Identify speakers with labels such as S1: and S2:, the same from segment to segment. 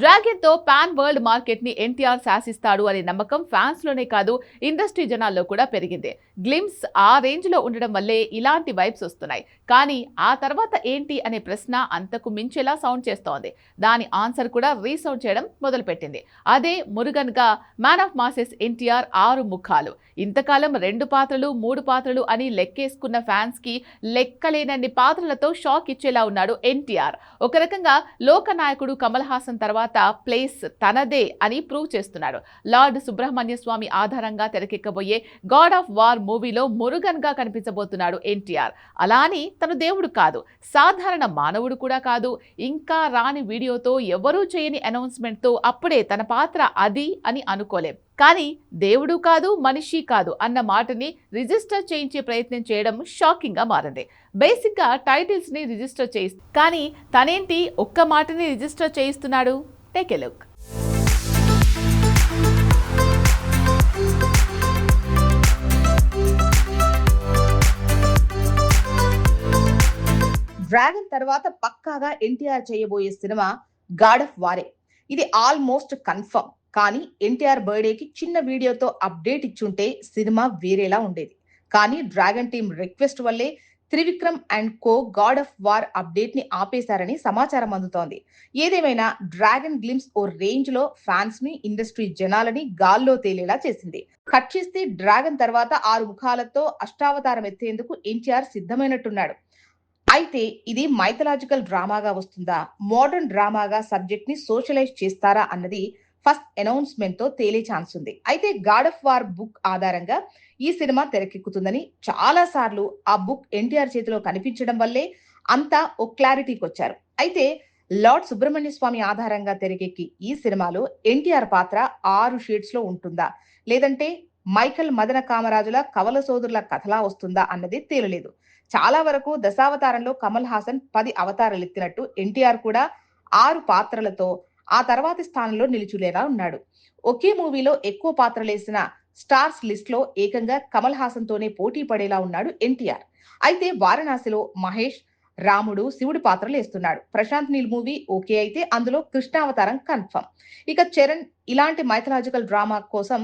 S1: Dragon తో pan world market ని ఎన్టీఆర్ శాసిస్తాడు అనే నమ్మకం ఫ్యాన్స్ లోనే కాదు ఇండస్ట్రీ జనాల్లో కూడా పెరిగింది. గ్లిమ్స్ ఆ రేంజ్ లో ఉండడం వల్లే ఇలాంటి వైబ్స్ వస్తున్నాయి. కానీ ఆ తర్వాత ఏంటి అనే ప్రశ్న అంతకు మించేలా సౌండ్ చేస్తోంది. దాని ఆన్సర్ కూడా రీసౌండ్ చేయడం మొదలుపెట్టింది. అదే మురుగన్ గా మ్యాన్ ఆఫ్ మాసెస్ ఎన్టీఆర్ 6 ముఖాలు. ఇంతకాలం 2 పాత్రలు 3 పాత్రలు అని లెక్కేసుకున్న ఫ్యాన్స్ కి లెక్కలేనన్ని పాత్రలతో షాక్ ఇచ్చేలా ఉన్నాడు ఎన్టీఆర్. ఒక రకంగా లోకనాయకుడు కమల్ హాసన్ తర్వాత ప్లేస్ తనదే అని ప్రూవ్ చేస్తున్నాడు. లార్డ్ సుబ్రహ్మణ్య స్వామి ఆధారంగా తెరకెక్కబోయే గాడ్ ఆఫ్ వార్ మూవీలో మురుగన్ గా కనిపించబోతున్నాడు ఎన్టీఆర్. అలాని తను దేవుడు కాదు, సాధారణ మానవుడు కూడా కాదు. ఇంకా రాని వీడియోతో ఎవరూ చేయని అనౌన్స్మెంట్ తో అప్పుడే తన పాత్ర అది అని అనుకోలేం. కానీ దేవుడు కాదు మనిషి కాదు అన్న మాటని రిజిస్టర్ చేయించే ప్రయత్నం చేయడం షాకింగ్ గా మారింది. బేసిక్ గా టైటిల్స్ ని రిజిస్టర్ చేయిస్తుంది, కానీ తనేంటి ఒక్క మాటని రిజిస్టర్ చేయిస్తున్నాడు? Take a look.
S2: డ్రాగన్ తర్వాత పక్కాగా ఎన్టీఆర్ చేయబోయే సినిమా గాడ్ ఆఫ్ వారే. ఇది ఆల్మోస్ట్ కన్ఫర్మ్. కానీ ఎన్టీఆర్ బర్త్డేకి చిన్న వీడియోతో అప్డేట్ ఇచ్చుంటే సినిమా వేరేలా ఉండేది. కానీ డ్రాగన్ టీమ్ రిక్వెస్ట్ వల్లే Trivikram and co God of war update ని ఆపేశారని సమాచారం అందుతోంది. ఏదేమైనా డ్రాగన్ గ్లిమ్స్ ఓ రేంజ్ లో ఫ్యాన్స్ ని, ఇండస్ట్రీ జనాలని గాల్లో తేలేలా చేసింది. కట్ చేస్తే డ్రాగన్ తర్వాత 6 ముఖాలతో అష్టావతారం ఎత్తేందుకు ఎన్టీఆర్ సిద్ధమైనట్టున్నాడు. అయితే ఇది మైథలాజికల్ డ్రామాగా వస్తుందా, మోడర్న్ డ్రామాగా సబ్జెక్ట్ ని సోషలైజ్ చేస్తారా అన్నది ఫస్ట్ అనౌన్స్మెంట్ తో తేలే ఛాన్స్ ఉంది. అయితే గాడ్ ఆఫ్ వార్ బుక్ ఆధారంగా ఈ సినిమా తెరకెక్కుతుందని చాలా సార్లు ఆ బుక్ ఎన్టీఆర్ చేతిలో కనిపించడం వల్లే అంతా ఓ క్లారిటీకి వచ్చారు. అయితే లార్డ్ సుబ్రహ్మణ్య స్వామి ఆధారంగా తెరకెక్కి ఈ సినిమాలో ఎన్టీఆర్ పాత్ర 6 షేడ్స్ లో ఉంటుందా, లేదంటే మైకల్ మదన కామరాజుల కవల సోదరుల కథలా వస్తుందా అన్నది తేలలేదు. చాలా వరకు దశావతారంలో కమల్ హాసన్ 10 అవతారాలు ఎత్తినట్టు ఎన్టీఆర్ కూడా 6 పాత్రలతో ఆ తర్వాతి స్థానంలో నిలుచులేలా ఉన్నాడు. ఒకే మూవీలో ఎక్కువ పాత్రలేసిన స్టార్స్ లిస్ట్ లో ఏకంగా కమల్ హాసన్ తోనే పోటీ పడేలా ఉన్నాడు ఎన్టీఆర్. అయితే వారణాసిలో మహేష్, రాముడు, శివుడి పాత్రలు వేస్తున్నాడు. ప్రశాంత్ నీల్ మూవీ ఓకే అయితే అందులో కృష్ణావతారం కన్ఫర్మ్. ఇక చరణ్ ఇలాంటి మైథలాజికల్ డ్రామా కోసం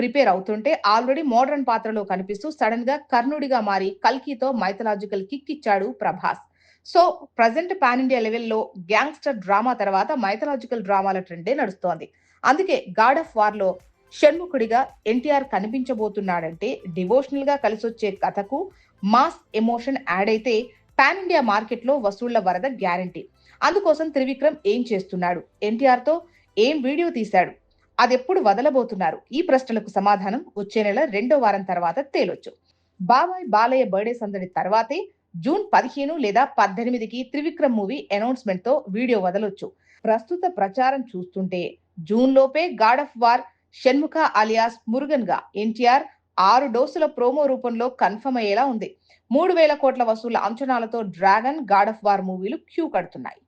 S2: ప్రిపేర్ అవుతుంటే ఆల్రెడీ మోడర్న్ పాత్రలో కనిపిస్తూ సడన్ గా కర్ణుడిగా మారి కల్కితో మైథలాజికల్ కిక్ ఇచ్చాడు Prabhas. So present pan India లెవెల్లో గ్యాంగ్స్టర్ డ్రామా తర్వాత మైథలాజికల్ డ్రామాల ట్రెండే నడుస్తోంది. అందుకే గాడ్ ఆఫ్ వార్ లో షణ్ముఖుడిగా ఎన్టీఆర్ కనిపించబోతున్నాడంటే డివోషనల్ గా కలిసొచ్చే కథకు మాస్ ఎమోషన్ యాడ్ అయితే పాన్ ఇండియా మార్కెట్ లో వసూళ్ల వరద గ్యారంటీ. అందుకోసం త్రివిక్రమ్ ఏం చేస్తున్నాడు, ఎన్టీఆర్ తో ఏం వీడియో తీశాడు, అదెప్పుడు వదలబోతున్నారు? ఈ ప్రశ్నలకు సమాధానం వచ్చే నెల 2వ వారం తర్వాత తేలొచ్చు. బాబాయ్ బాలయ్య బర్త్డే సందడి తర్వాతే జూన్ 15 లేదా 18కి త్రివిక్రమ్ మూవీ అనౌన్స్మెంట్ తో వీడియో వదలొచ్చు. ప్రస్తుత ప్రచారం చూస్తుంటే జూన్ లోపే God of war Shanmukha alias Murugan గా ఎన్టీఆర్ 6 డోసుల ప్రోమో రూపంలో కన్ఫర్మ్ అయ్యేలా ఉంది. 3,000 కోట్ల వసూళ్ల అంచనాలతో డ్రాగన్, గాడ్ ఆఫ్ వార్ మూవీలు క్యూ కడుతున్నాయి.